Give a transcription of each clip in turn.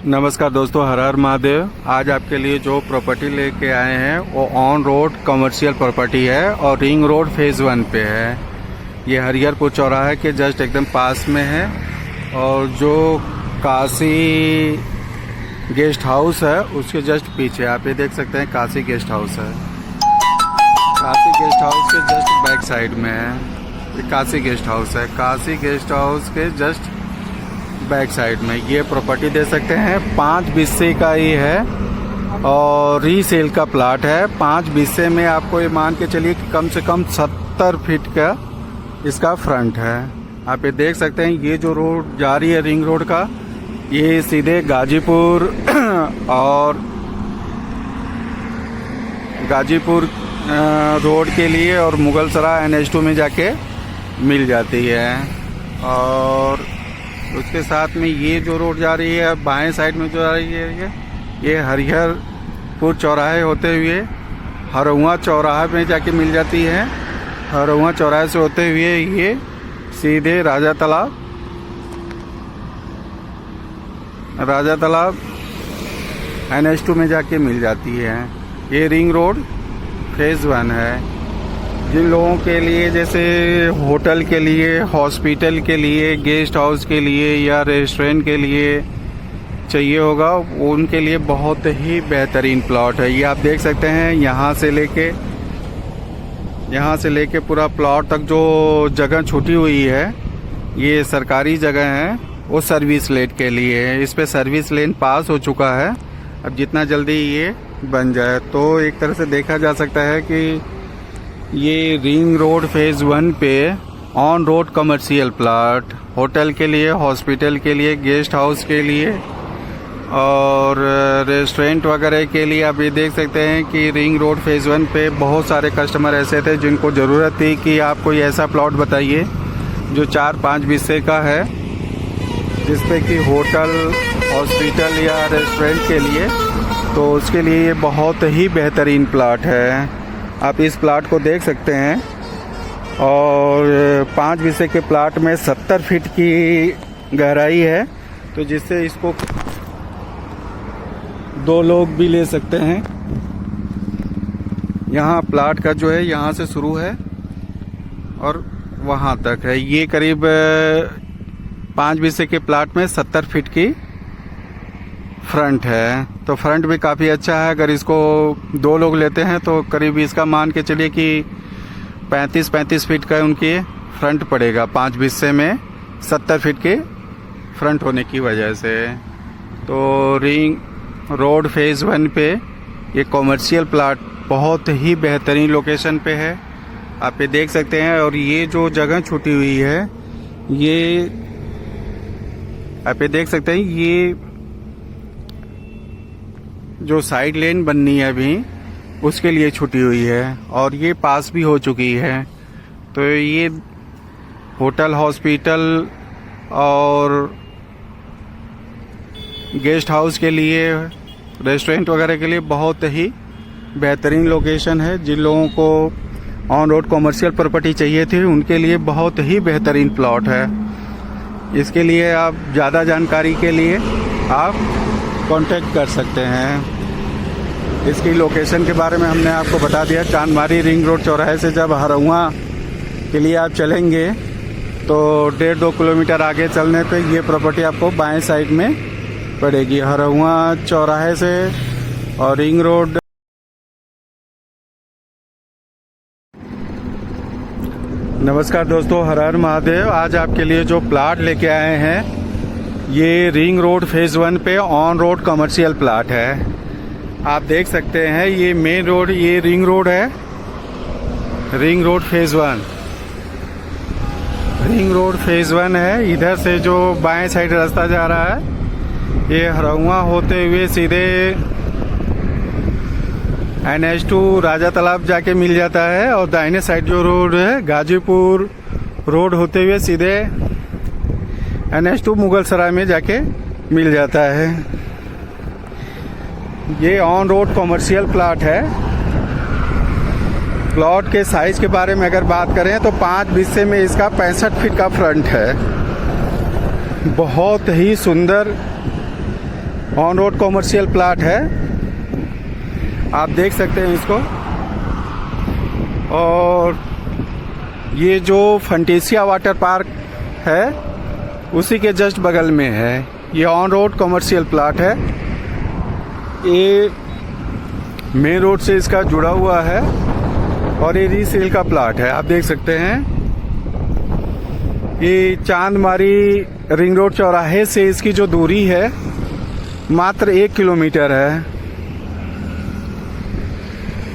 नमस्कार दोस्तों, हर हर महादेव। आज आपके लिए जो प्रॉपर्टी लेके आए हैं वो ऑन रोड कमर्शियल प्रॉपर्टी है और रिंग रोड फेज़ 1 पे है। ये हरिहरपुर चौराहे के जस्ट एकदम पास में है और जो काशी गेस्ट हाउस है उसके जस्ट पीछे आप ये देख सकते हैं काशी गेस्ट हाउस है। काशी गेस्ट हाउस के जस्ट बैक साइड में है ये काशी गेस्ट हाउस है। काशी गेस्ट हाउस के जस्ट बैक साइड में ये प्रॉपर्टी दे सकते हैं। 5 बिस्से का ही है और रीसेल का प्लाट है। 5 बिस्से में आपको ये मान के चलिए कि कम से कम 70 फीट का इसका फ्रंट है। आप ये देख सकते हैं ये जो रोड जा रही है रिंग रोड का, ये सीधे गाजीपुर और गाजीपुर रोड के लिए और मुगलसराय NH2 में जाके मिल जाती है। और उसके साथ में ये जो रोड जा रही है बाएं साइड में जो जा रही है ये हरिहरपुर चौराहे होते हुए हरहुआ चौराहे में जाके मिल जाती है। हरहुआ चौराहे से होते हुए ये सीधे राजा तालाब NH2 में जाके मिल जाती है। ये रिंग रोड फेज़ 1 है। जिन लोगों के लिए जैसे होटल के लिए, हॉस्पिटल के लिए, गेस्ट हाउस के लिए या रेस्टोरेंट के लिए चाहिए होगा उनके लिए बहुत ही बेहतरीन प्लॉट है। ये आप देख सकते हैं यहाँ से लेके पूरा प्लॉट तक जो जगह छूटी हुई है ये सरकारी जगह है, वो सर्विस लेन के लिए है। इस पे सर्विस लेन पास हो चुका है। अब जितना जल्दी ये बन जाए तो एक तरह से देखा जा सकता है कि ये रिंग रोड फेज़ 1 पे on road commercial plot hotel के लिए, हॉस्पिटल के लिए, गेस्ट हाउस के लिए और रेस्टोरेंट वगैरह के लिए आप ये देख सकते हैं कि रिंग रोड फेज़ 1 पे बहुत सारे कस्टमर ऐसे थे जिनको ज़रूरत थी कि आप कोई ऐसा प्लॉट बताइए जो 4-5 बिस्से का है जिसपे कि होटल, हॉस्पिटल या रेस्टोरेंट के लिए, तो उसके लिए ये बहुत ही बेहतरीन प्लाट है। आप इस प्लाट को देख सकते हैं और 5 बिस्से के प्लाट में 70 फीट की गहराई है, तो जिससे इसको 2 लोग भी ले सकते हैं। यहाँ प्लाट का जो है यहाँ से शुरू है और वहाँ तक है। ये करीब 5 बिस्से के प्लाट में 70 फीट की फ्रंट है, तो फ्रंट भी काफ़ी अच्छा है। अगर इसको 2 लोग लेते हैं तो करीब इसका मान के चलिए कि 35 फीट का उनकी फ्रंट पड़ेगा। 5 बिस्से में 70 फीट के फ्रंट होने की वजह से। तो रिंग रोड फेज़ 1 पे ये कॉमर्शियल प्लाट बहुत ही बेहतरीन लोकेशन पे है, आप ये देख सकते हैं। और ये जो जगह छूटी हुई है ये आप ये देख सकते हैं, ये जो साइड लेन बननी है अभी उसके लिए छुटी हुई है और ये पास भी हो चुकी है। तो ये होटल, हॉस्पिटल और गेस्ट हाउस के लिए, रेस्टोरेंट वगैरह के लिए बहुत ही बेहतरीन लोकेशन है। जिन लोगों को ऑन रोड कमर्शियल प्रॉपर्टी चाहिए थी उनके लिए बहुत ही बेहतरीन प्लॉट है। इसके लिए आप ज़्यादा जानकारी के लिए आप कांटेक्ट कर सकते हैं। इसकी लोकेशन के बारे में हमने आपको बता दिया। चांदमारी रिंग रोड चौराहे से जब हरहुआ के लिए आप चलेंगे तो 1.5-2 किलोमीटर आगे चलने पे ये प्रॉपर्टी आपको बाएं साइड में पड़ेगी, हरहुआ चौराहे से और रिंग रोड। नमस्कार दोस्तों, हर हर महादेव। आज आपके लिए जो प्लाट लेके आए हैं ये रिंग रोड फेज़ 1 पे ऑन रोड कमर्शियल प्लाट है। आप देख सकते हैं ये मेन रोड, ये रिंग रोड है, ring road phase 1। Ring road phase 1 है। इधर से जो बाएं साइड रास्ता जा रहा है ये हरहुआ होते हुए सीधे NH2 राजा तालाब जाके मिल जाता है और दाहिने साइड जो रोड है गाजीपुर रोड होते हुए सीधे NH2 मुगलसराय में जाके मिल जाता है। ये ऑन रोड कमर्शियल प्लाट है। प्लॉट के साइज के बारे में अगर बात करें तो 5 बिस्से में इसका 65 फीट का फ्रंट है। बहुत ही सुंदर ऑन रोड कॉमर्शियल प्लाट है, आप देख सकते हैं इसको। और ये जो फंटेसिया वाटर पार्क है उसी के जस्ट बगल में है। ये ऑन रोड कॉमर्शियल प्लाट है, ये मेन रोड से इसका जुड़ा हुआ है और ये रीसेल का प्लाट है, आप देख सकते हैं। ये चांदमारी रिंग रोड चौराहे से इसकी जो दूरी है मात्र 1 किलोमीटर है।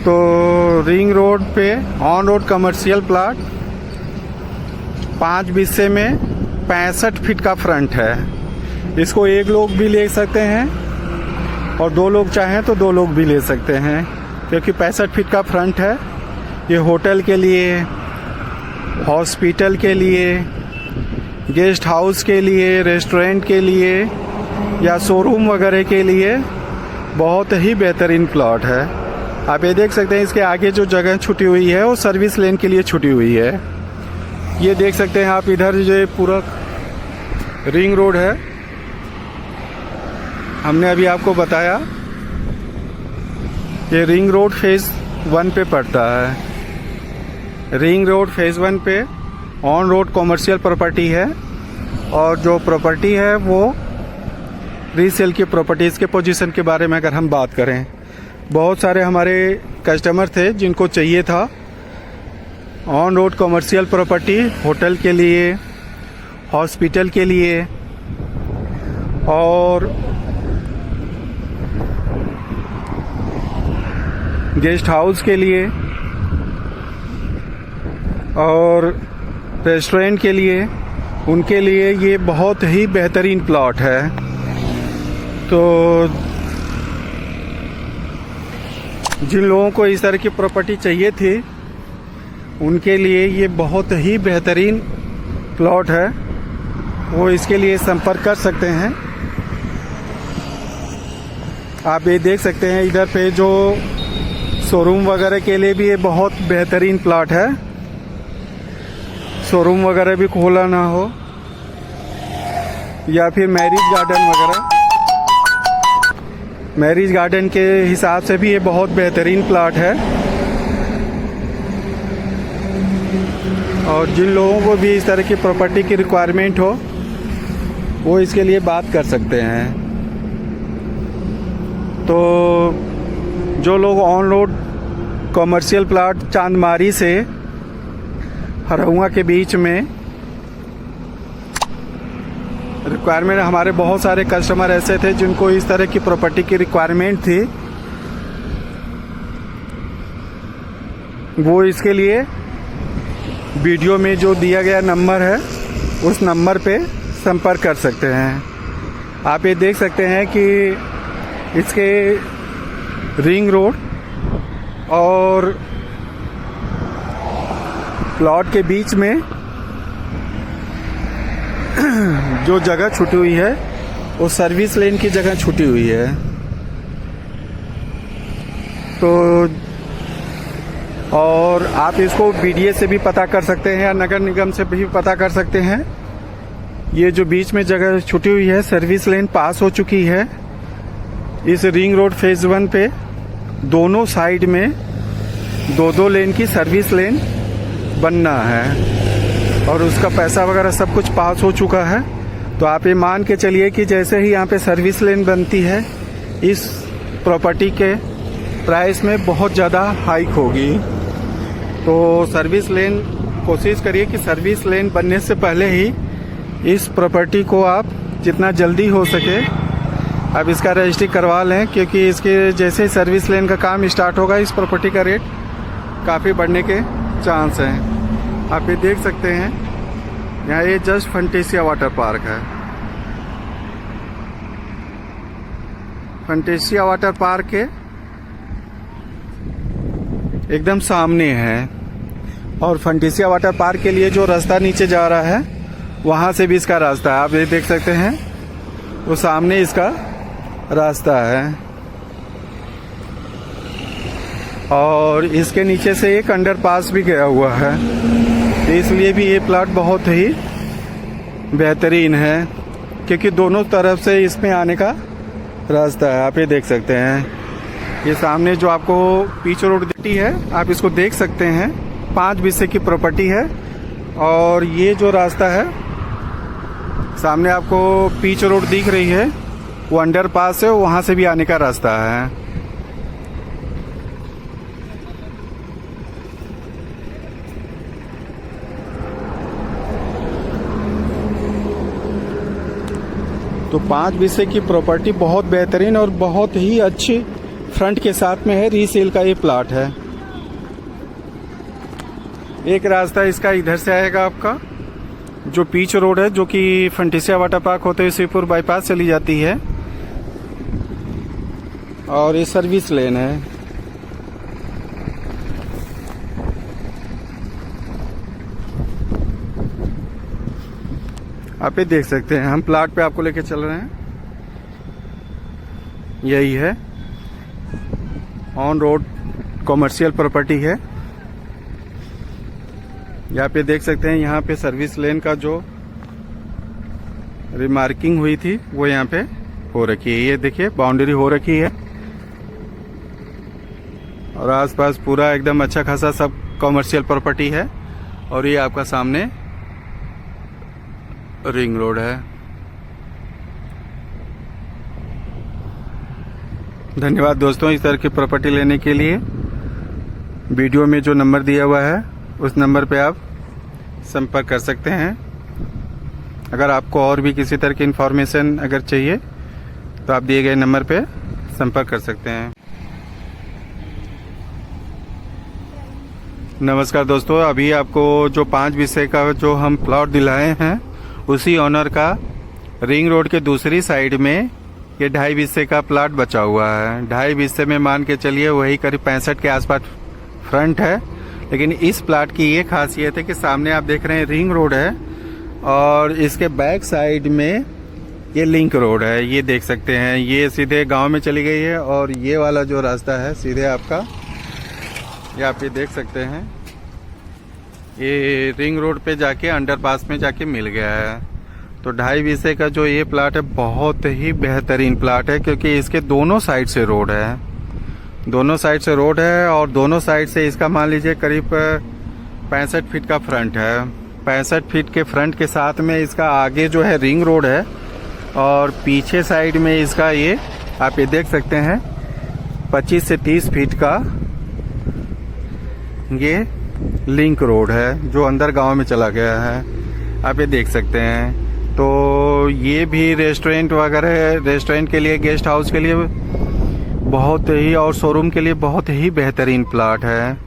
तो रिंग रोड पे ऑन रोड कमर्शियल प्लाट 5 बिस्से में 65 फीट का फ्रंट है। इसको एक लोग भी ले सकते हैं और 2 लोग चाहें तो 2 लोग भी ले सकते हैं, क्योंकि 65 फीट का फ्रंट है। ये होटल के लिए, हॉस्पिटल के लिए, गेस्ट हाउस के लिए, रेस्टोरेंट के लिए या शोरूम वगैरह के लिए बहुत ही बेहतरीन प्लॉट है। आप ये देख सकते हैं इसके आगे जो जगह छुटी हुई है वो सर्विस लेन के लिए छुटी हुई है। ये देख सकते हैं आप, इधर जो पूरा रिंग रोड है, हमने अभी आपको बताया ये रिंग रोड फेज 1 पे पड़ता है। रिंग रोड फेज 1 पे ऑन रोड कॉमर्शियल प्रॉपर्टी है और जो प्रॉपर्टी है वो रीसेल की प्रॉपर्टीज़ के पोजीशन के बारे में अगर हम बात करें, बहुत सारे हमारे कस्टमर थे जिनको चाहिए था on road commercial property hotel के लिए, हॉस्पिटल के लिए और गेस्ट हाउस के लिए और रेस्टोरेंट के लिए। उनके लिए ये बहुत ही बेहतरीन प्लॉट है। तो जिन लोगों को इस तरह की प्रॉपर्टी चाहिए थी उनके लिए ये बहुत ही बेहतरीन प्लॉट है, वो इसके लिए संपर्क कर सकते हैं। आप ये देख सकते हैं इधर पे जो शोरूम वगैरह के लिए भी ये बहुत बेहतरीन प्लॉट है। शोरूम वगैरह भी खोला ना हो या फिर मैरिज गार्डन वगैरह, मैरिज गार्डन के हिसाब से भी ये बहुत बेहतरीन प्लॉट है। और जिन लोगों को भी इस तरह की प्रॉपर्टी की रिक्वायरमेंट हो वो इसके लिए बात कर सकते हैं। तो जो लोग ऑन रोड कॉमर्शियल प्लॉट चांदमारी से हरहुआ के बीच में रिक्वायरमेंट, हमारे बहुत सारे कस्टमर ऐसे थे जिनको इस तरह की प्रॉपर्टी की रिक्वायरमेंट थी, वो इसके लिए वीडियो में जो दिया गया नंबर है उस नंबर पे संपर्क कर सकते हैं। आप ये देख सकते हैं कि इसके रिंग रोड और प्लॉट के बीच में जो जगह छूटी हुई है वो सर्विस लेन की जगह छूटी हुई है। तो और आप इसको बीडीए से भी पता कर सकते हैं या नगर निगम से भी पता कर सकते हैं। ये जो बीच में जगह छूटी हुई है सर्विस लेन पास हो चुकी है। इस रिंग रोड फेज 1 पे दोनों साइड में 2-2 लेन की सर्विस लेन बनना है और उसका पैसा वगैरह सब कुछ पास हो चुका है। तो आप ये मान के चलिए कि जैसे ही यहाँ पे सर्विस लेन बनती है इस प्रॉपर्टी के प्राइस में बहुत ज़्यादा हाइक होगी। तो सर्विस लेन, कोशिश करिए कि सर्विस लेन बनने से पहले ही इस प्रॉपर्टी को आप जितना जल्दी हो सके अब इसका रजिस्ट्री करवा लें, क्योंकि इसके जैसे ही सर्विस लेन का काम स्टार्ट होगा इस प्रॉपर्टी का रेट काफ़ी बढ़ने के चांस हैं। आप ये देख सकते हैं यहाँ ये जस्ट फंटेसिया वाटर पार्क है। फंटेसिया वाटर पार्क के एकदम सामने है और फंटेसिया वाटर पार्क के लिए जो रास्ता नीचे जा रहा है वहाँ से भी इसका रास्ता है। आप ये देख सकते हैं वो सामने इसका रास्ता है और इसके नीचे से एक अंडरपास भी गया हुआ है। इसलिए भी ये प्लॉट बहुत ही बेहतरीन है क्योंकि दोनों तरफ से इसमें आने का रास्ता है, आप ये देख सकते हैं। ये सामने जो आपको पीच रोड दिखती है, आप इसको देख सकते हैं। 5 बिस्से की प्रॉपर्टी है। और ये जो रास्ता है, सामने आपको पीच रोड दिख रही है, वो अंडरपास है, वहाँ से भी आने का रास्ता है। तो 5 बिस्से की प्रॉपर्टी बहुत बेहतरीन और बहुत ही अच्छी फ्रंट के साथ में है। रीसेल का ये प्लाट है। एक रास्ता इसका इधर से आएगा आपका, जो पीच रोड है, जो कि फंटिसिया वाटर पार्क होते हुए शिवपुर बाईपास चली जाती है। और ये सर्विस लेन है। आप ये देख सकते हैं, हम प्लाट पे आपको लेके चल रहे हैं। यही है, ऑन रोड कॉमर्शियल प्रॉपर्टी है। यहाँ पे देख सकते हैं, यहाँ पे सर्विस लेन का जो रिमार्किंग हुई थी वो यहाँ पे हो रखी है। ये देखिए, बाउंड्री हो रखी है। और आसपास पूरा एकदम अच्छा खासा सब कॉमर्शियल प्रॉपर्टी है। और ये आपका सामने रिंग रोड है। धन्यवाद दोस्तों, इस तरह की प्रॉपर्टी लेने के लिए वीडियो में जो नंबर दिया हुआ है उस नंबर पे आप संपर्क कर सकते हैं। अगर आपको और भी किसी तरह की इन्फॉर्मेशन अगर चाहिए तो आप दिए गए नंबर पे संपर्क कर सकते हैं। नमस्कार दोस्तों, अभी आपको जो 5 बिस्से का जो हम प्लॉट दिलाए हैं, उसी ऑनर का रिंग रोड के दूसरी साइड में ये 2.5 बिस्से का प्लाट बचा हुआ है। 2.5 बिस्से में मान के चलिए वही करीब 65 के आसपास फ्रंट है। लेकिन इस प्लाट की ये खासियत है कि सामने आप देख रहे हैं रिंग रोड है, और इसके बैक साइड में ये लिंक रोड है। ये देख सकते हैं, ये सीधे गांव में चली गई है। और ये वाला जो रास्ता है सीधे आपका, ये आप ये देख सकते हैं, ये रिंग रोड पे जाके अंडरपास में जाके मिल गया है। तो 2.5 बिस्से का जो ये प्लाट है बहुत ही बेहतरीन प्लाट है, क्योंकि इसके दोनों साइड से रोड है। दोनों साइड से रोड है, और दोनों साइड से इसका मान लीजिए करीब 65 फीट का फ्रंट है। 65 फीट के फ्रंट के साथ में इसका आगे जो है रिंग रोड है, और पीछे साइड में इसका ये आप ये देख सकते हैं 25 से 30 फीट का ये लिंक रोड है, जो अंदर गांव में चला गया है। आप ये देख सकते हैं। तो ये भी रेस्टोरेंट वगैरह, रेस्टोरेंट के लिए, गेस्ट हाउस के लिए बहुत ही, और शोरूम के लिए बहुत ही बेहतरीन प्लाट है।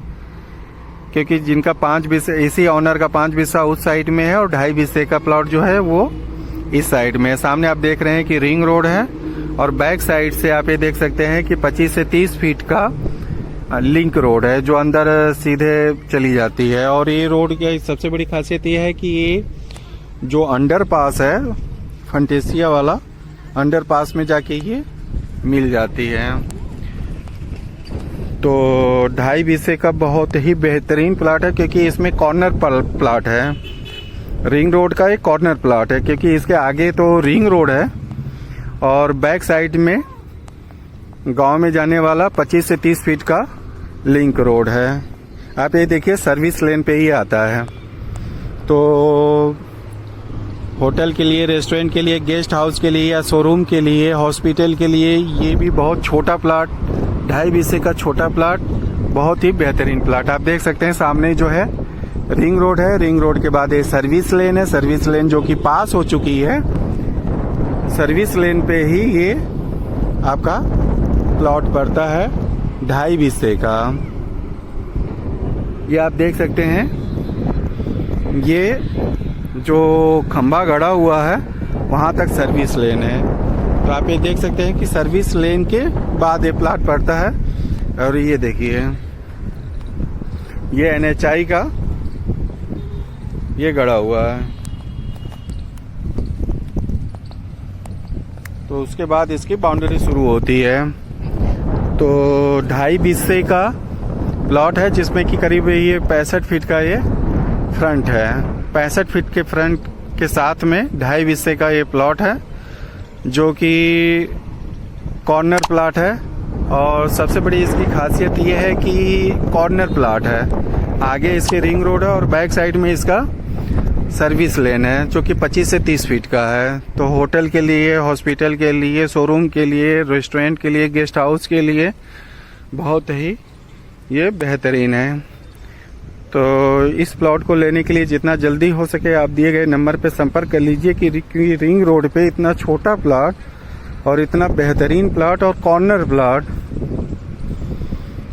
क्योंकि जिनका 5 बिस्से, इसी ऑनर का 5 बिस्सा उस साइड में है, और 2.5 बिस्से का प्लॉट जो है वो इस साइड में है। सामने आप देख रहे हैं कि रिंग रोड है, और बैक साइड से आप ये देख सकते हैं कि 25 से 30 फीट का लिंक रोड है, जो अंदर सीधे चली जाती है। और ये रोड की सबसे बड़ी खासियत ये है कि ये जो अंडरपास है, फंटेसिया वाला अंडरपास में जाके ये मिल जाती है। तो 2.5 बिस्से का बहुत ही बेहतरीन प्लाट है, क्योंकि इसमें कॉर्नर प्लाट है। रिंग रोड का एक कॉर्नर प्लाट है, क्योंकि इसके आगे तो रिंग रोड है, और बैक साइड में गांव में जाने वाला 25 से 30 फीट का लिंक रोड है। आप ये देखिए, सर्विस लेन पे ही आता है। तो होटल के लिए, रेस्टोरेंट के लिए, गेस्ट हाउस के लिए, या शोरूम के लिए, हॉस्पिटल के लिए ये भी बहुत छोटा प्लाट, 2.5 बिस्से का छोटा प्लाट, बहुत ही बेहतरीन प्लाट। आप देख सकते हैं सामने जो है रिंग रोड है। रिंग रोड के बाद ये सर्विस लेन है। सर्विस लेन जो कि पास हो चुकी है। सर्विस लेन पे ही ये आपका प्लॉट पड़ता है 2.5 बिस्से का। ये आप देख सकते हैं, ये जो खंभा गड़ा हुआ है वहां तक सर्विस लेन है। तो आप ये देख सकते हैं कि सर्विस लेन के बाद ये प्लॉट पड़ता है। और ये देखिए, ये NHI का ये गड़ा हुआ है। तो उसके बाद इसकी बाउंड्री शुरू होती है। तो 2.5 बिस्से का प्लॉट है, जिसमें कि करीब ये 65 फीट का ये फ्रंट है। 65 फीट के फ्रंट के साथ में 2.5 बिस्से का ये प्लॉट है, जो कि कॉर्नर प्लाट है और सबसे बड़ी इसकी खासियत ये है कि कॉर्नर प्लाट है। आगे इसके रिंग रोड है और बैक साइड में इसका सर्विस लेन है जो कि 25 से 30 फीट का है। तो होटल के लिए, हॉस्पिटल के लिए, शोरूम के लिए, रेस्टोरेंट के लिए, गेस्ट हाउस के लिए बहुत ही ये बेहतरीन है। तो इस प्लॉट को लेने के लिए जितना जल्दी हो सके आप दिए गए नंबर पे संपर्क कर लीजिए कि रिंग रोड पे इतना छोटा प्लॉट और इतना बेहतरीन प्लॉट और कॉर्नर प्लॉट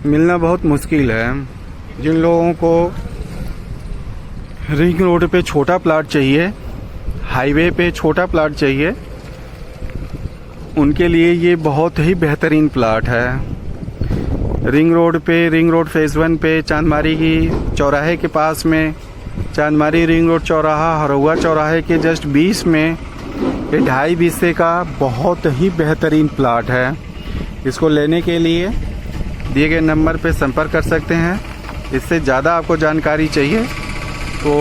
मिलना बहुत मुश्किल है। जिन लोगों को रिंग रोड पे छोटा प्लॉट चाहिए, हाईवे पे छोटा प्लॉट चाहिए, उनके लिए ये बहुत ही बेहतरीन प्लॉट है। रिंग रोड पे, रिंग रोड फेज 1 पे, चांदमारी की चौराहे के पास में, चांदमारी रिंग रोड चौराहा, हरौआ चौराहे के जस्ट 20 में ये 2.5 हिस्से का बहुत ही बेहतरीन प्लॉट है। इसको लेने के लिए दिए गए नंबर पे संपर्क कर सकते हैं। इससे ज़्यादा आपको जानकारी चाहिए तो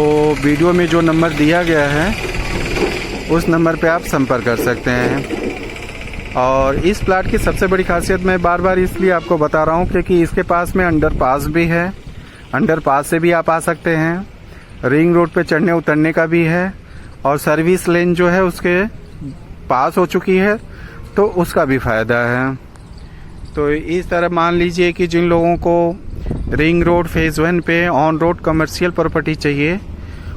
वीडियो में जो नंबर दिया गया है उस नंबर पे आप संपर्क कर सकते हैं। और इस प्लाट की सबसे बड़ी खासियत मैं बार बार इसलिए आपको बता रहा हूँ क्योंकि इसके पास में अंडरपास भी है। अंडरपास से भी आप आ सकते हैं, रिंग रोड पे चढ़ने उतरने का भी है और सर्विस लेन जो है उसके पास हो चुकी है तो उसका भी फ़ायदा है। तो इस तरह मान लीजिए कि जिन लोगों को रिंग रोड फेज 1 पे ऑन रोड कमर्शियल प्रॉपर्टी चाहिए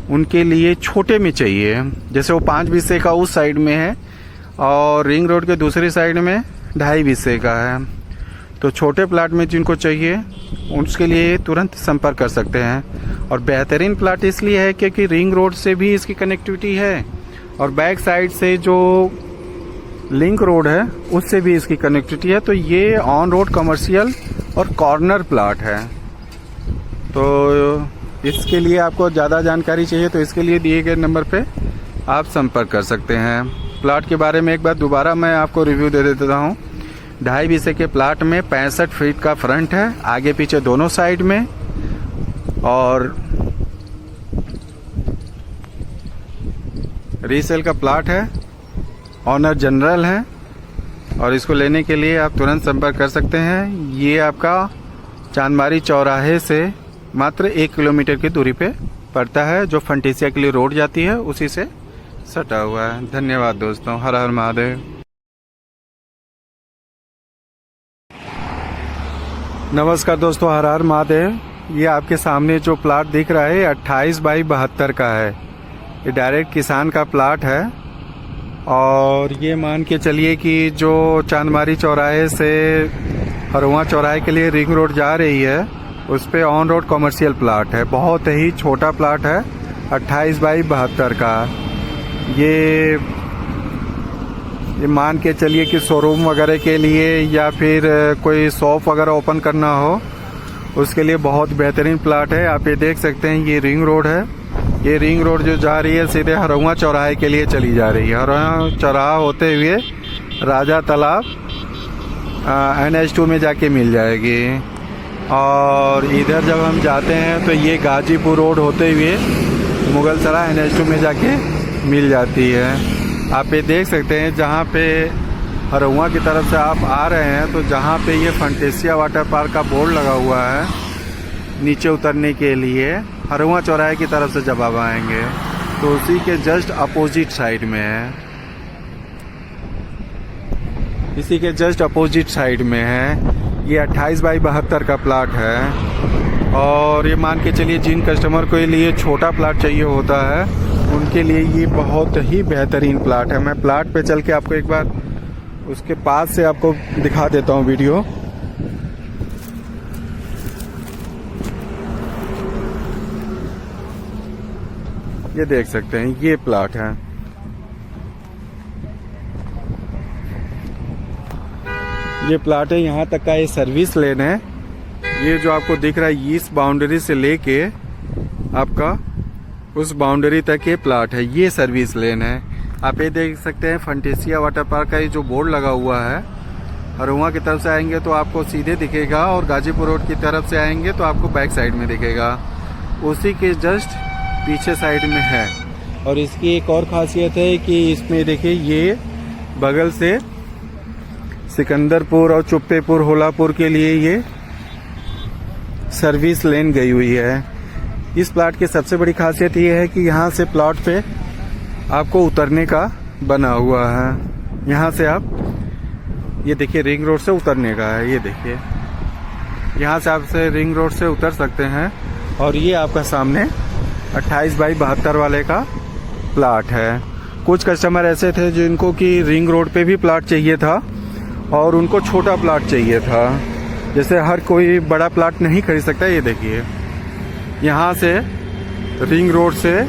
उनके लिए छोटे में चाहिए, जैसे वो 5 हिस्से का उस साइड में है और रिंग रोड के दूसरी साइड में 2.5 हिस्से का है, तो छोटे प्लाट में जिनको चाहिए उसके लिए तुरंत संपर्क कर सकते हैं। और बेहतरीन प्लाट इसलिए है क्योंकि रिंग रोड से भी इसकी कनेक्टिविटी है और बैक साइड से जो लिंक रोड है उससे भी इसकी कनेक्टिविटी है। तो ये ऑन रोड कमर्शियल और कॉर्नर प्लाट है। तो इसके लिए आपको ज़्यादा जानकारी चाहिए तो इसके लिए दिए गए नंबर पे आप संपर्क कर सकते हैं। प्लाट के बारे में एक बार दोबारा मैं आपको रिव्यू दे देता हूँ। 2.5 हिस्से के प्लाट में 65 फीट का फ्रंट है, आगे पीछे दोनों साइड में, और रीसेल का प्लाट है, ऑनर जनरल है और इसको लेने के लिए आप तुरंत संपर्क कर सकते हैं। ये आपका चांदमारी चौराहे से मात्र 1 किलोमीटर की दूरी पे पड़ता है, जो फंटेसिया के लिए रोड जाती है उसी से सटा हुआ है। धन्यवाद दोस्तों, हर हर महादेव। नमस्कार दोस्तों, हर हर महादेव। ये आपके सामने जो प्लाट दिख रहा है 28 बाई 72 का है। ये डायरेक्ट किसान का प्लाट है और ये मान के चलिए कि जो चांदमारी चौराहे से हरौआ चौराहे के लिए रिंग रोड जा रही है उस पे ऑन रोड कमर्शियल प्लाट है। बहुत ही छोटा प्लाट है, 28 बाई 72 का। ये मान के चलिए कि शोरूम वगैरह के लिए या फिर कोई शॉप वगैरह ओपन करना हो उसके लिए बहुत बेहतरीन प्लाट है। आप ये देख सकते हैं, ये रिंग रोड है। ये रिंग रोड जो जा रही है सीधे हरौआ चौराहे के लिए चली जा रही है। हरौआ चौराहा होते हुए राजा तालाब NH2 में जाके मिल जाएगी। और इधर जब हम जाते हैं तो ये गाजीपुर रोड होते हुए मुगल सराय NH2 में जाके मिल जाती है। आप ये देख सकते हैं, जहाँ पे हरौआ की तरफ से आप आ रहे हैं तो जहाँ पे ये फंटेसिया वाटर पार्क का बोर्ड लगा हुआ है नीचे उतरने के लिए, हरौआ चौराहे की तरफ से जब आप आएंगे तो उसी के जस्ट अपोजिट साइड में है। इसी के जस्ट अपोजिट साइड में है। ये 28 बाई 72 का प्लाट है। और ये मान के चलिए जिन कस्टमर को लिए छोटा प्लाट चाहिए होता है उनके लिए ये बहुत ही बेहतरीन प्लाट है। मैं प्लाट पे चल के आपको एक बार उसके पास से आपको दिखा देता हूँ वीडियो। ये देख सकते हैं, ये प्लाट है। ये प्लाट है, यहाँ तक का ये सर्विस लेन है। ये जो आपको दिख रहा है इस बाउंड्री से लेके आपका उस बाउंड्री तक ये प्लाट है, ये सर्विस लेन है। आप ये देख सकते हैं फंटेसिया वाटर पार्क का ये जो बोर्ड लगा हुआ है, हरौआ की तरफ से आएंगे तो आपको सीधे दिखेगा और गाजीपुर रोड की तरफ से आएंगे तो आपको बैक साइड में दिखेगा। उसी के जस्ट पीछे साइड में है। और इसकी एक और खासियत है कि इसमें देखिए ये बगल से सिकंदरपुर और चुप्पेपुर होलापुर के लिए ये सर्विस लेन गई हुई है। इस प्लाट की सबसे बड़ी खासियत ये है कि यहाँ से प्लॉट पे आपको उतरने का बना हुआ है। यहाँ से आप ये देखिए रिंग रोड से उतरने का है। ये देखिए यहाँ से आप से रिंग रोड से उतर सकते हैं। और ये आपका सामने 28x72 वाले का प्लाट है। कुछ कस्टमर ऐसे थे जिनको कि रिंग रोड पे भी प्लाट चाहिए था और उनको छोटा प्लाट चाहिए था। जैसे हर कोई बड़ा प्लाट नहीं खरीद सकता। ये देखिए यहाँ से रिंग रोड से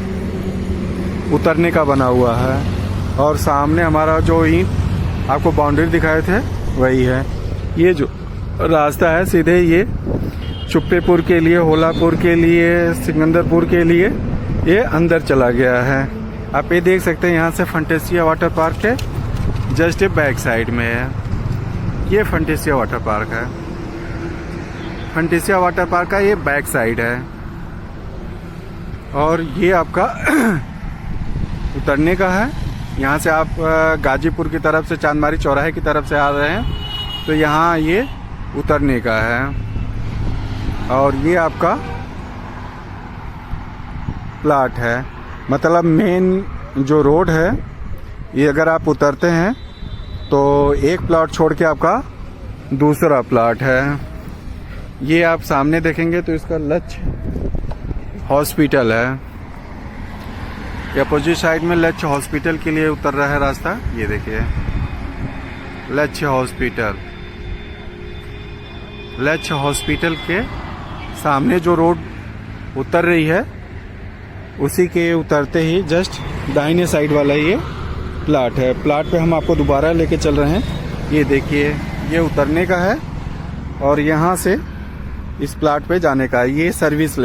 उतरने का बना हुआ है और सामने हमारा जो ईंट आपको बाउंड्री दिखाए थे वही है। ये जो रास्ता है सीधे ये चुप्पेपुर के लिए, होलापुर के लिए, सिकंदरपुर के लिए ये अंदर चला गया है। आप ये देख सकते हैं यहाँ से फंटेसिया वाटर पार्क है, जस्ट बैक साइड में है। ये फंटेसिया वाटर पार्क है। फंटेसिया वाटर पार्क का ये बैक साइड है और ये आपका उतरने का है। यहाँ से आप गाजीपुर की तरफ से, चांदमारी चौराहे की तरफ से आ रहे हैं तो यहाँ ये उतरने का है। और ये आपका प्लाट है, मतलब मेन जो रोड है ये अगर आप उतरते हैं तो एक प्लॉट छोड़ के आपका दूसरा प्लाट है। ये आप सामने देखेंगे तो इसका लक्ष्य हॉस्पिटल है। अपोजिट साइड में लक्ष्य हॉस्पिटल के लिए उतर रहा है रास्ता। ये देखिए लक्ष्य हॉस्पिटल। लक्ष्य हॉस्पिटल के सामने जो रोड उतर रही है उसी के उतरते ही जस्ट दाहिने साइड वाला ये प्लाट है। प्लाट पे हम आपको दोबारा लेके चल रहे हैं। ये देखिए ये उतरने का है और यहाँ से इस प्लाट पे जाने का है। ये सर्विस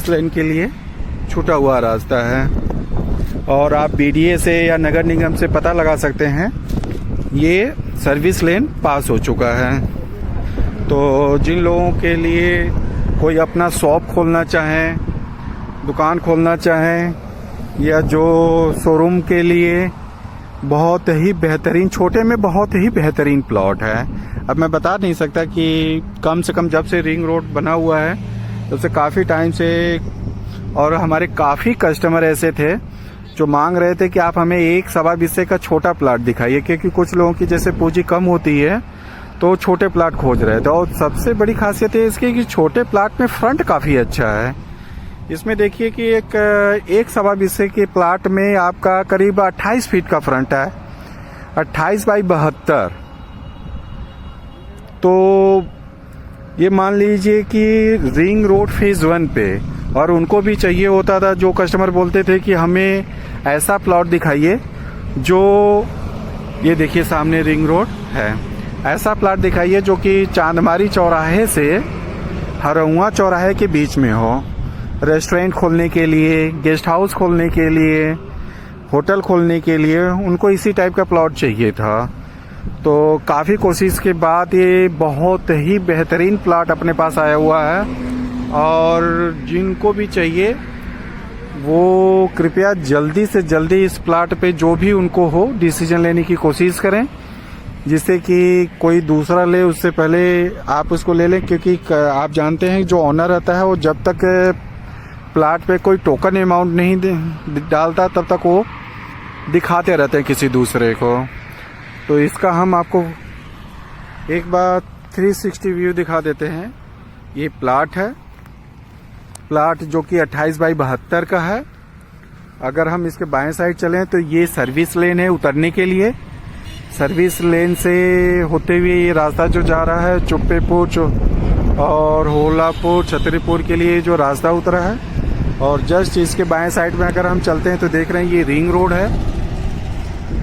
लेन के लिए छूटा हुआ रास्ता है और आप बीडीए से या नगर निगम से पता लगा सकते हैं। ये सर्विस लेन पास हो चुका है। तो जिन लोगों के लिए कोई अपना शॉप खोलना चाहें, दुकान खोलना चाहें या जो शोरूम के लिए बहुत ही बेहतरीन, छोटे में बहुत ही बेहतरीन प्लॉट है। अब मैं बता नहीं सकता कि कम से कम जब से रिंग रोड बना हुआ है तब से काफ़ी टाइम से, और हमारे काफ़ी कस्टमर ऐसे थे जो मांग रहे थे कि आप हमें 1-1.25 बिस्से का छोटा प्लाट दिखाइए, क्योंकि कुछ लोगों की जैसे पूंजी कम होती है तो छोटे प्लाट खोज रहे थे। और सबसे बड़ी खासियत है इसकी कि छोटे प्लाट में फ्रंट काफ़ी अच्छा है। इसमें देखिए कि एक 1.25 बिस्से के प्लाट में आपका करीब 28 फीट का फ्रंट है, 28x72। तो ये मान लीजिए कि रिंग रोड फेज 1 पे, और उनको भी चाहिए होता था, जो कस्टमर बोलते थे कि हमें ऐसा प्लॉट दिखाइए जो, ये देखिए सामने रिंग रोड है, ऐसा प्लॉट दिखाइए जो कि चांदमारी चौराहे से हरौआ चौराहे के बीच में हो। रेस्टोरेंट खोलने के लिए, गेस्ट हाउस खोलने के लिए, होटल खोलने के लिए उनको इसी टाइप का प्लॉट चाहिए था। तो काफ़ी कोशिश के बाद ये बहुत ही बेहतरीन प्लॉट अपने पास आया हुआ है और जिनको भी चाहिए वो कृपया जल्दी से जल्दी इस प्लॉट पे जो भी उनको हो डिसीजन लेने की कोशिश करें, जिससे कि कोई दूसरा ले उससे पहले आप उसको ले लें। क्योंकि आप जानते हैं जो ऑनर रहता है वो जब तक प्लाट पे कोई टोकन अमाउंट नहीं डालता तब तक वो दिखाते रहते हैं किसी दूसरे को। तो इसका हम आपको एक बार 360 व्यू दिखा देते हैं। ये प्लाट है, प्लाट जो कि 28x72 का है। अगर हम इसके बाएं साइड चलें तो ये सर्विस लेन है उतरने के लिए। सर्विस लेन से होते हुए ये रास्ता जो जा रहा है चुप्पेपुर और होलापुर, छतरीपुर के लिए जो रास्ता उतरा है। और जस्ट इसके बाएं साइड में अगर हम चलते हैं तो देख रहे हैं ये रिंग रोड है।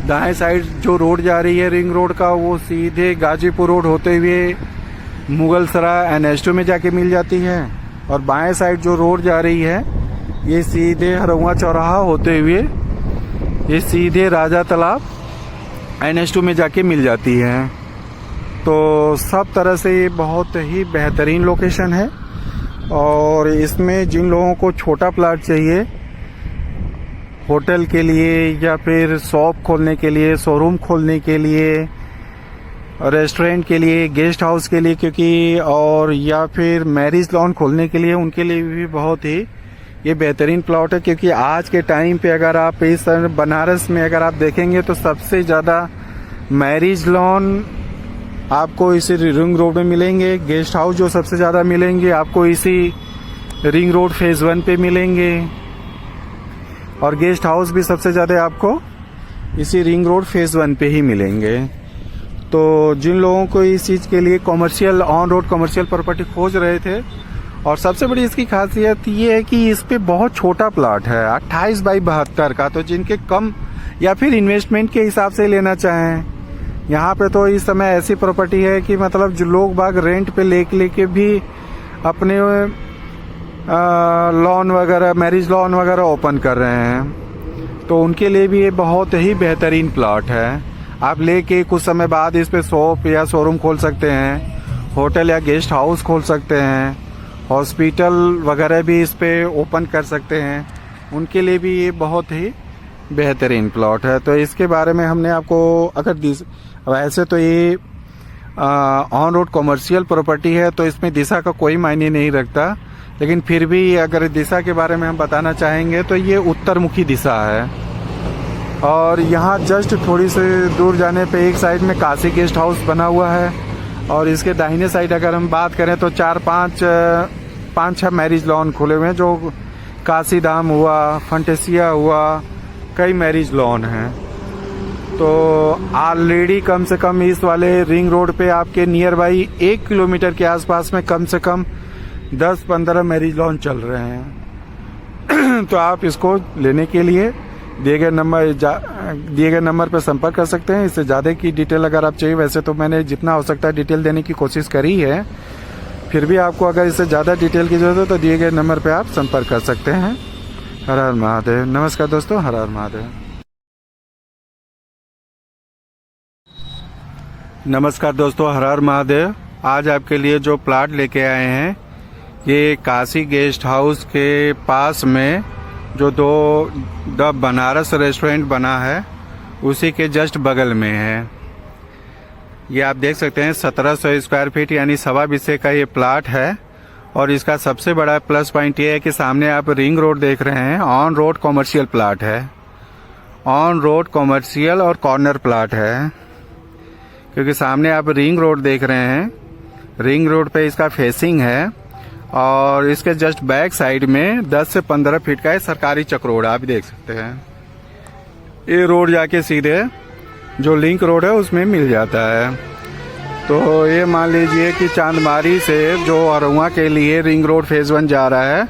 दाएं साइड जो रोड जा रही है रिंग रोड का वो सीधे गाजीपुर रोड होते हुए मुगलसराय NH2 में जाके मिल जाती है। और बाएं साइड जो रोड जा रही है ये सीधे हरौआ चौराहा होते हुए ये सीधे राजा तालाब NH2 में जाके मिल जाती है। तो सब तरह से ये बहुत ही बेहतरीन लोकेशन है। और इसमें जिन लोगों को छोटा प्लाट चाहिए होटल के लिए या फिर शॉप खोलने के लिए, शोरूम खोलने के लिए रेस्टोरेंट के लिए, गेस्ट हाउस के लिए, क्योंकि और या फिर मैरिज लॉन खोलने के लिए, उनके लिए भी बहुत ही ये बेहतरीन प्लॉट है। क्योंकि आज के टाइम पे अगर आप इस बनारस में अगर आप देखेंगे तो सबसे ज़्यादा मैरिज लॉन आपको इसी रिंग रोड में मिलेंगे। गेस्ट हाउस जो सबसे ज़्यादा मिलेंगे आपको इसी रिंग रोड फेज 1 पे मिलेंगे, और गेस्ट हाउस भी सबसे ज़्यादा आपको इसी रिंग रोड फेज 1 पे ही मिलेंगे। तो जिन लोगों को इस चीज़ के लिए commercial on road commercial property खोज रहे थे, और सबसे बड़ी इसकी खासियत ये है कि इस पे बहुत छोटा प्लॉट है 28 बाई 72 का। तो जिनके कम या फिर इन्वेस्टमेंट के हिसाब से लेना चाहें, यहाँ पे तो इस समय ऐसी प्रॉपर्टी है कि मतलब जो लोग बाग रेंट पे लेके भी अपने लोन वगैरह, मैरिज लोन वगैरह ओपन कर रहे हैं। तो उनके लिए भी ये बहुत ही बेहतरीन प्लॉट है। आप लेके कुछ समय बाद इस पे शॉप या शोरूम खोल सकते हैं, होटल या गेस्ट हाउस खोल सकते हैं, हॉस्पिटल वगैरह भी इस पे ओपन कर सकते हैं। उनके लिए भी ये बहुत ही बेहतरीन प्लॉट है। तो इसके बारे में हमने आपको वैसे तो ये ऑन रोड कमर्शियल प्रॉपर्टी है, तो इसमें दिशा का कोई मायने नहीं रखता, लेकिन फिर भी अगर दिशा के बारे में हम बताना चाहेंगे तो ये उत्तर मुखी दिशा है। और यहाँ जस्ट थोड़ी सी दूर जाने पे एक साइड में काशी गेस्ट हाउस बना हुआ है, और इसके दाहिने साइड अगर हम बात करें तो 4-5 मैरिज लॉन खुले हुए हैं, जो काशी धाम हुआ, फंटेसिया हुआ, कई मैरिज लॉन हैं। तो ऑलरेडी कम से कम इस वाले रिंग रोड पे आपके नियर बाई 1 किलोमीटर के आसपास में कम से कम 10-15 मैरिज लॉन चल रहे हैं। तो आप इसको लेने के लिए दिए गए नंबर पर संपर्क कर सकते हैं। इससे ज़्यादा की डिटेल अगर आप चाहिए, वैसे तो मैंने जितना हो सकता है डिटेल देने की कोशिश करी है, फिर भी आपको अगर इससे ज़्यादा डिटेल की जरूरत हो तो दिए गए नंबर पर आप संपर्क कर सकते हैं। हर हर महादेव। नमस्कार दोस्तों, हर हर महादेव। नमस्कार दोस्तों, हर हर महादेव। आज आपके लिए जो प्लॉट लेके आए हैं, ये काशी गेस्ट हाउस के पास में जो द बनारस रेस्टोरेंट बना है उसी के जस्ट बगल में है। ये आप देख सकते हैं 1700 स्क्वायर फीट यानी 2.25 बीघे का ये प्लॉट है। और इसका सबसे बड़ा प्लस पॉइंट ये है कि सामने आप रिंग रोड देख रहे हैं, ऑन रोड कमर्शियल प्लॉट है, ऑन रोड कमर्शियल और कॉर्नर प्लॉट है। क्योंकि सामने आप रिंग रोड देख रहे हैं, रिंग रोड पे इसका फेसिंग है, और इसके जस्ट बैक साइड में 10 से 15 फीट का है सरकारी चक रोड आप देख सकते हैं। ये रोड जाके सीधे जो लिंक रोड है उसमें मिल जाता है। तो ये मान लीजिए कि चांदमारी से जो अरुआ के लिए रिंग रोड फेज 1 जा रहा है,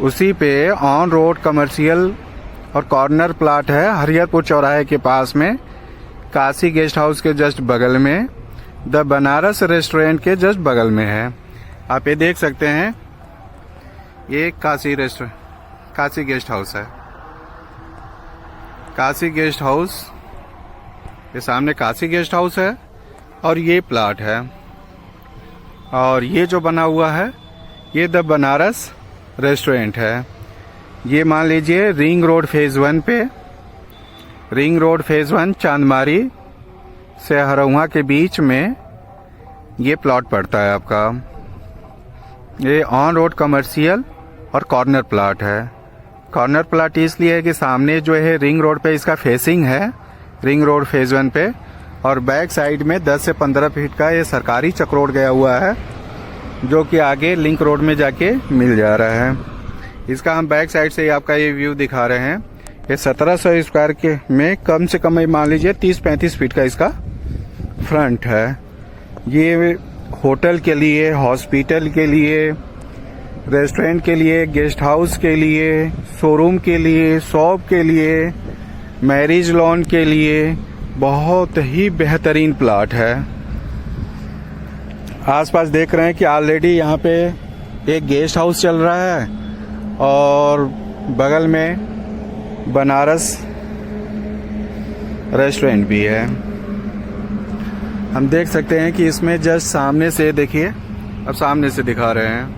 उसी पे ऑन रोड कमर्शियल और कॉर्नर प्लॉट है हरिहरपुर चौराहे के पास में, काशी गेस्ट हाउस के जस्ट बगल में, द बनारस रेस्टोरेंट के जस्ट बगल में है। आप ये देख सकते हैं, ये काशी गेस्ट हाउस है। काशी गेस्ट हाउस, ये सामने काशी गेस्ट हाउस है और ये प्लॉट है। और ये जो बना हुआ है ये द बनारस रेस्टोरेंट है। ये मान लीजिए रिंग रोड फेज 1 पे, रिंग रोड फेज 1 चांदमारी से हरहुआ के बीच में ये प्लॉट पड़ता है आपका। ये ऑन रोड कमर्शियल और कॉर्नर प्लॉट है। कॉर्नर प्लॉट इसलिए है कि सामने जो है रिंग रोड पे इसका फेसिंग है, रिंग रोड फेज 1 पे, और बैक साइड में 10 से 15 फीट का ये सरकारी चक रोड गया हुआ है, जो कि आगे लिंक रोड में जाके मिल जा रहा है। इसका हम बैक साइड से आपका ये व्यू दिखा रहे हैं। ये 1700 स्क्वायर के में कम से कम मान लीजिए 30-35 फीट का इसका फ्रंट है। ये होटल के लिए, हॉस्पिटल के लिए, रेस्टोरेंट के लिए, गेस्ट हाउस के लिए, शोरूम के लिए, शॉप के लिए, मैरिज लॉन के लिए बहुत ही बेहतरीन प्लॉट है। आसपास देख रहे हैं कि ऑलरेडी यहाँ पे एक गेस्ट हाउस चल रहा है और बगल में बनारस रेस्टोरेंट भी है। हम देख सकते हैं कि इसमें जस्ट सामने से देखिए, अब सामने से दिखा रहे हैं,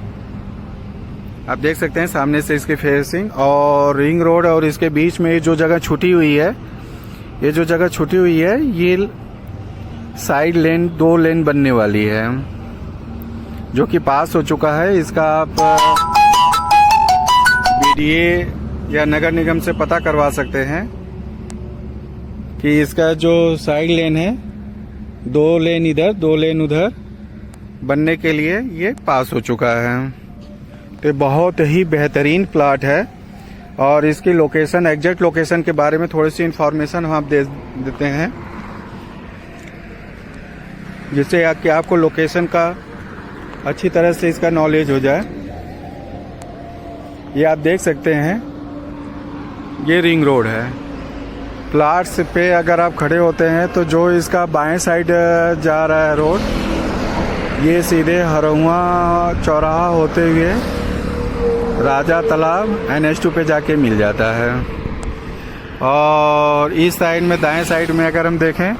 आप देख सकते हैं सामने से इसकी फेसिंग और रिंग रोड, और इसके बीच में जो जगह छुटी हुई है, ये जो जगह छुटी हुई है ये साइड लेन 2 लेन बनने वाली है, जो कि पास हो चुका है। इसका आप बीडीए या नगर निगम से पता करवा सकते हैं कि इसका जो साइड लेन है 2 लेन इधर 2 लेन उधर बनने के लिए ये पास हो चुका है। तो बहुत ही बेहतरीन प्लाट है। और इसकी लोकेशन, एग्जैक्ट लोकेशन के बारे में थोड़ी सी इंफॉर्मेशन हम आप दे देते हैं, जिससे कि आपको लोकेशन का अच्छी तरह से इसका नॉलेज हो जाए। ये आप देख सकते हैं, ये रिंग रोड है। प्लाट्स पे अगर आप खड़े होते हैं तो जो इसका बाएं साइड जा रहा है रोड, ये सीधे हरहुआ चौराहा होते हुए राजा तालाब NH2 पे जाके मिल जाता है। और इस साइड में, दाएं साइड में अगर हम देखें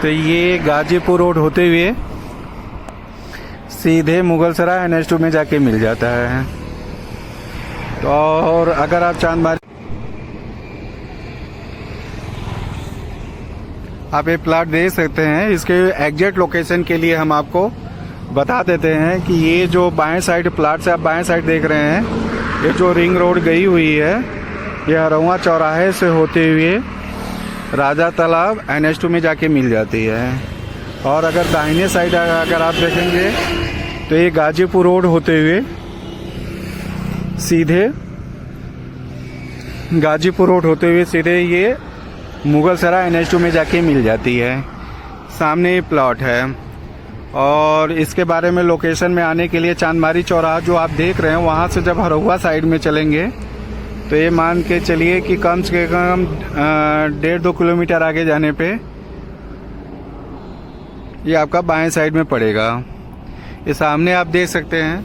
तो ये गाजीपुर रोड होते हुए सीधे मुगलसराय NH2 में जाके मिल जाता है। और अगर आप चांदमारी, आप ये प्लाट देख सकते हैं। इसके एग्जैक्ट लोकेशन के लिए हम आपको बता देते हैं कि ये जो बाएं साइड प्लाट से आप बाएं साइड देख रहे हैं, ये जो रिंग रोड गई हुई है, ये हरहुआ चौराहे से होते हुए राजा तालाब NH2 में जाके मिल जाती है। और अगर दाहिने साइड अगर आप देखेंगे तो ये गाजीपुर रोड होते हुए सीधे ये मुगलसराय NH2 में जाके मिल जाती है। सामने ये प्लॉट है। और इसके बारे में लोकेशन में आने के लिए चांदमारी चौराहा जो आप देख रहे हैं, वहाँ से जब हरहुआ साइड में चलेंगे तो ये मान के चलिए कि कम से कम 1.5-2 किलोमीटर आगे जाने पे ये आपका बाएं साइड में पड़ेगा। ये सामने आप देख सकते हैं,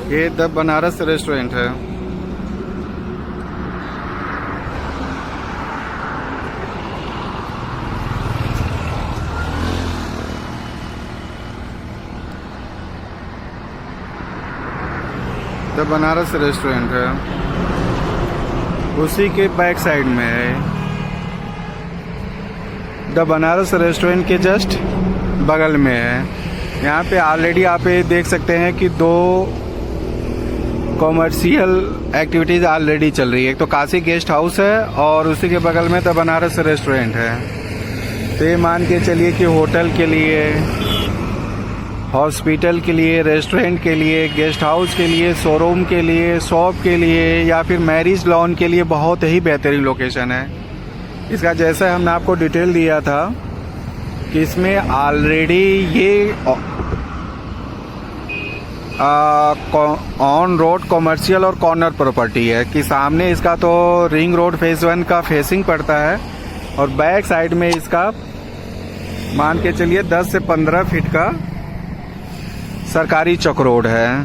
ये द बनारस रेस्टोरेंट है। द बनारस रेस्टोरेंट है, उसी के बैक साइड में है। द बनारस रेस्टोरेंट के जस्ट बगल में है। यहाँ पे ऑलरेडी आप ये देख सकते हैं कि 2 कॉमर्शियल एक्टिविटीज़ ऑलरेडी चल रही है। एक तो काशी गेस्ट हाउस है और उसी के बगल में द बनारस रेस्टोरेंट है। तो ये मान के चलिए कि होटल के लिए, हॉस्पिटल के लिए, रेस्टोरेंट के लिए, गेस्ट हाउस के लिए, शोरूम के लिए, शॉप के लिए या फिर मैरिज लॉन के लिए बहुत ही बेहतरीन लोकेशन है। इसका जैसा हमने आपको डिटेल दिया था कि इसमें ऑलरेडी ये ऑन रोड कॉमर्शियल और कॉर्नर प्रॉपर्टी है कि सामने इसका तो रिंग रोड फेज 1 का फेसिंग पड़ता है और बैक साइड में इसका मान के चलिए 10 से 15 फीट का सरकारी चौक रोड है।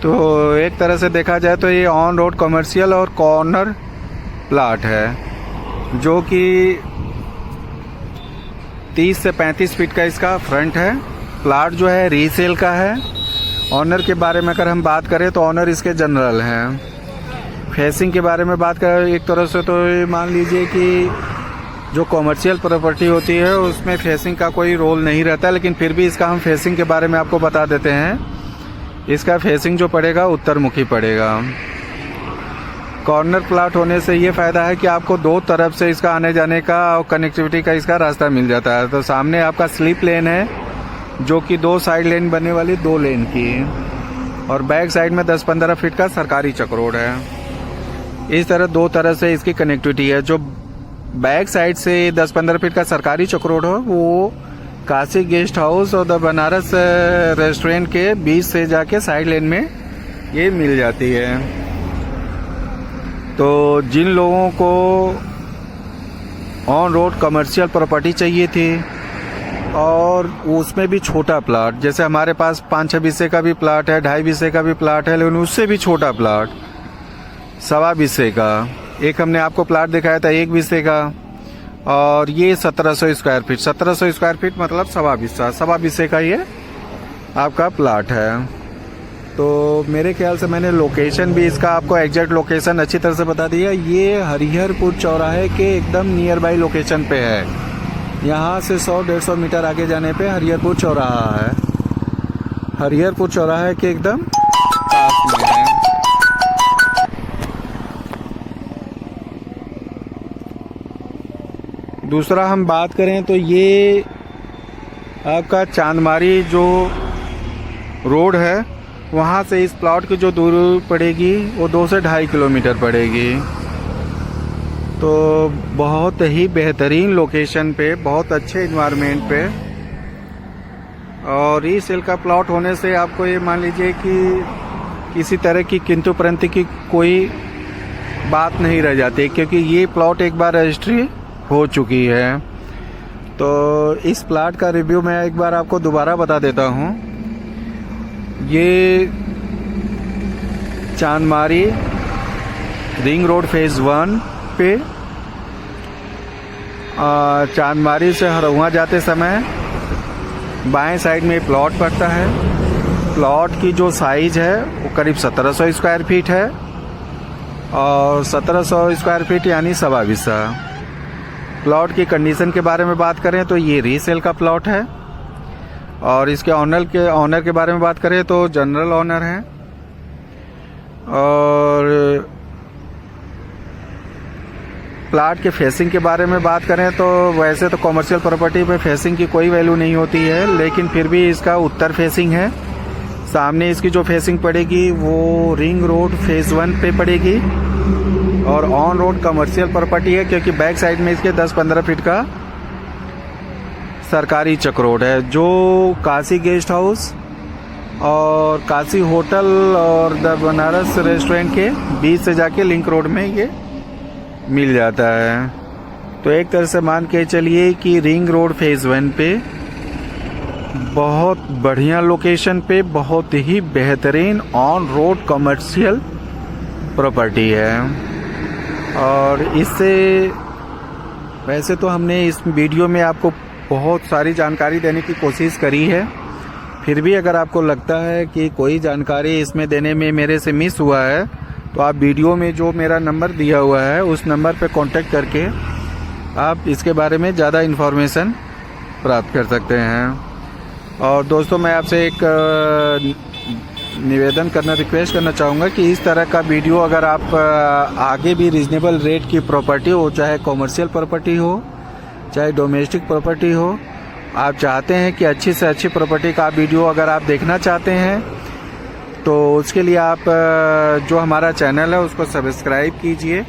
तो एक तरह से देखा जाए तो ये ऑन रोड कमर्शियल और कॉर्नर प्लाट है, जो कि 30 से 35 फीट का इसका फ्रंट है। प्लाट जो है रीसेल का है। ऑनर के बारे में अगर हम बात करें तो ऑनर इसके जनरल हैं। फेसिंग के बारे में बात करें एक तरह से तो मान लीजिए कि जो कॉमर्शियल प्रॉपर्टी होती है उसमें फेसिंग का कोई रोल नहीं रहता, लेकिन फिर भी इसका हम फेसिंग के बारे में आपको बता देते हैं। इसका फेसिंग जो पड़ेगा उत्तर मुखी पड़ेगा। कॉर्नर प्लाट होने से ये फ़ायदा है कि आपको 2 तरफ से इसका आने जाने का और कनेक्टिविटी का इसका रास्ता मिल जाता है। तो सामने आपका स्लिप लेन है, जो कि 2 साइड लेन बनने वाली 2 लेन की, और बैक साइड में 10-15 फीट का सरकारी चक रोड है। इस तरह 2 तरह से इसकी कनेक्टिविटी है। जो बैक साइड से 10-15 फीट का सरकारी चक रोड हो वो काशी गेस्ट हाउस और द बनारस रेस्टोरेंट के बीच से जाके साइड लेन में ये मिल जाती है। तो जिन लोगों को ऑन रोड कमर्शियल प्रॉपर्टी चाहिए थी और उसमें भी छोटा प्लाट, जैसे हमारे पास 5-6 बीसे का भी प्लाट है, 2.5 बीसे का भी प्लाट है, लेकिन उससे भी छोटा प्लाट 1.25 बीसे का, एक हमने आपको प्लाट दिखाया था 1 बीसे का, और ये 1700 स्क्वायर फीट, 1700 स्क्वायर फीट मतलब 1.25 बीसे का ये आपका प्लाट है। तो मेरे ख्याल से मैंने लोकेशन भी इसका आपको एग्जैक्ट लोकेशन अच्छी तरह से बता दिया। ये हरिहरपुर चौराहे के एकदम नियर बाई लोकेशन पे है। यहाँ से 100-150 मीटर आगे जाने पे हरिहरपुर चौराहा है। हरिहरपुर चौराहे के एकदम पास में है। दूसरा हम बात करें तो ये आपका चांदमारी जो रोड है, वहाँ से इस प्लॉट की जो दूरी पड़ेगी वो 2 से 2.5 किलोमीटर पड़ेगी। तो बहुत ही बेहतरीन लोकेशन पे, बहुत अच्छे इन्वायरमेंट पे, और रीसेल का प्लॉट होने से आपको ये मान लीजिए कि किसी तरह की किंतु परंतु की कोई बात नहीं रह जाती, क्योंकि ये प्लॉट एक बार रजिस्ट्री हो चुकी है। तो इस प्लॉट का रिव्यू मैं एक बार आपको दोबारा बता देता हूँ। ये चांदमारी रिंग रोड फेज़ 1 पे चांदमारी से हरहुआ जाते समय बाएं साइड में प्लॉट पड़ता है। प्लॉट की जो साइज है वो करीब 1700 स्क्वायर फीट है, और 1700 स्क्वायर फीट यानी 2.25 बिस्सा। प्लॉट की कंडीशन के बारे में बात करें तो ये रीसेल का प्लॉट है, और इसके ऑनर के बारे में बात करें तो जनरल ऑनर हैं। और प्लॉट के फेसिंग के बारे में बात करें तो वैसे तो कॉमर्शियल प्रॉपर्टी में फेसिंग की कोई वैल्यू नहीं होती है, लेकिन फिर भी इसका उत्तर फेसिंग है। सामने इसकी जो फेसिंग पड़ेगी वो रिंग रोड फेज़ 1 पे पड़ेगी, और ऑन रोड कमर्शियल प्रॉपर्टी है, क्योंकि बैक साइड में इसके 10-15 फीट का सरकारी चक रोड है, जो काशी गेस्ट हाउस और काशी होटल और द बनारस रेस्टोरेंट के बीच से जाके लिंक रोड में ये मिल जाता है। तो एक तरह से मान के चलिए कि रिंग रोड फेज़ 1 पे बहुत बढ़िया लोकेशन पे बहुत ही बेहतरीन ऑन रोड कमर्शियल प्रॉपर्टी है। और इससे वैसे तो हमने इस वीडियो में आपको बहुत सारी जानकारी देने की कोशिश करी है, फिर भी अगर आपको लगता है कि कोई जानकारी इसमें देने में मेरे से मिस हुआ है तो आप वीडियो में जो मेरा नंबर दिया हुआ है उस नंबर पर कांटेक्ट करके आप इसके बारे में ज़्यादा इन्फॉर्मेशन प्राप्त कर सकते हैं। और दोस्तों, मैं आपसे एक रिक्वेस्ट करना चाहूँगा कि इस तरह का वीडियो अगर आप आगे भी रीजनेबल रेट की प्रॉपर्टी हो, चाहे कॉमर्शियल प्रॉपर्टी हो चाहे डोमेस्टिक प्रॉपर्टी हो, आप चाहते हैं कि अच्छी से अच्छी प्रॉपर्टी का वीडियो अगर आप देखना चाहते हैं तो उसके लिए आप जो हमारा चैनल है उसको सब्सक्राइब कीजिए,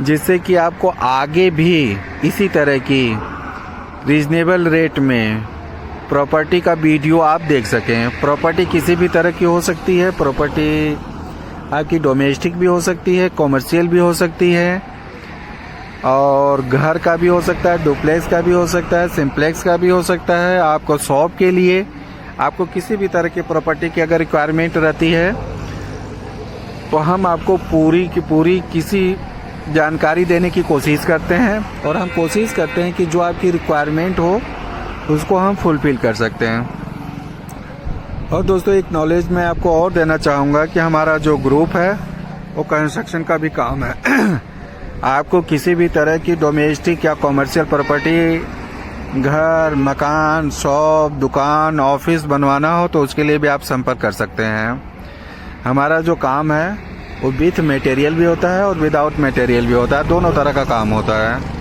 जिससे कि आपको आगे भी इसी तरह की रीजनेबल रेट में प्रॉपर्टी का वीडियो आप देख सकें। प्रॉपर्टी किसी भी तरह की हो सकती है, प्रॉपर्टी आपकी डोमेस्टिक भी हो सकती है, कॉमर्शियल भी हो सकती है, और घर का भी हो सकता है, डुप्लेक्स का भी हो सकता है, सिंप्लेक्स का भी हो सकता है। आपको शॉप के लिए, आपको किसी भी तरह की प्रॉपर्टी की अगर रिक्वायरमेंट रहती है तो हम आपको पूरी की पूरी किसी जानकारी देने की कोशिश करते हैं, और हम कोशिश करते हैं कि जो आपकी रिक्वायरमेंट हो उसको हम फुलफिल कर सकते हैं। और दोस्तों, एक नॉलेज मैं आपको और देना चाहूँगा कि हमारा जो ग्रुप है वो कंस्ट्रक्शन का भी काम है। आपको किसी भी तरह की डोमेस्टिक या कॉमर्शियल प्रॉपर्टी, घर, मकान, शॉप, दुकान, ऑफिस बनवाना हो तो उसके लिए भी आप संपर्क कर सकते हैं। हमारा जो काम है वो विथ मटेरियल भी होता है और विदाउट मटेरियल भी होता है, दोनों तरह का काम होता है।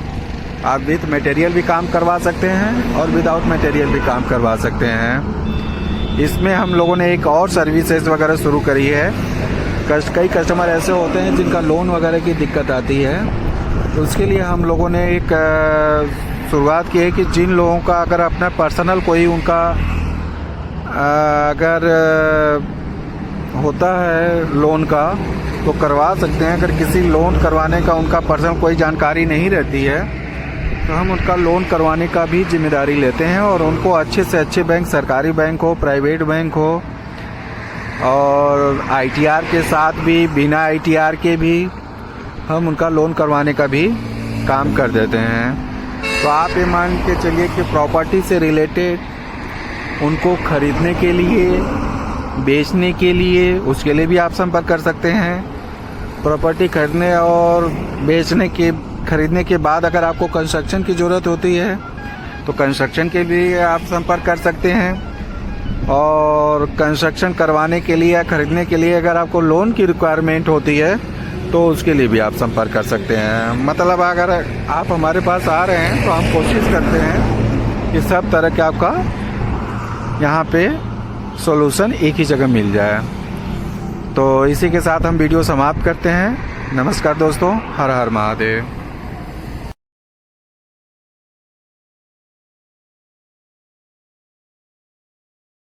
आप विथ मटेरियल भी काम करवा सकते हैं और विदाउट मटेरियल भी काम करवा सकते हैं। इसमें हम लोगों ने एक और सर्विसेज वगैरह शुरू करी है। कई कस्टमर ऐसे होते हैं जिनका लोन वगैरह की दिक्कत आती है, तो उसके लिए हम लोगों ने एक शुरुआत की है कि जिन लोगों का अगर अपना पर्सनल कोई उनका अगर होता है लोन का तो करवा सकते हैं। अगर किसी लोन करवाने का उनका पर्सनल कोई जानकारी नहीं रहती है तो हम उनका लोन करवाने का भी जिम्मेदारी लेते हैं, और उनको अच्छे से अच्छे बैंक, सरकारी बैंक हो, प्राइवेट बैंक हो, और ITR के साथ भी, बिना ITR के भी हम उनका लोन करवाने का भी काम कर देते हैं। तो आप ये मान के चलिए कि प्रॉपर्टी से रिलेटेड उनको खरीदने के लिए, बेचने के लिए, उसके लिए भी आप संपर्क कर सकते हैं। प्रॉपर्टी खरीदने और बेचने के खरीदने के बाद अगर आपको कंस्ट्रक्शन की ज़रूरत होती है तो कंस्ट्रक्शन के लिए आप संपर्क कर सकते हैं। और कंस्ट्रक्शन करवाने के लिए या खरीदने के लिए अगर आपको लोन की रिक्वायरमेंट होती है तो उसके लिए भी आप संपर्क कर सकते हैं। मतलब अगर आप हमारे पास आ रहे हैं तो हम कोशिश करते हैं कि सब तरह के आपका यहाँ पे सॉल्यूशन एक ही जगह मिल जाए। तो इसी के साथ हम वीडियो समाप्त करते हैं। नमस्कार दोस्तों, हर हर महादेव।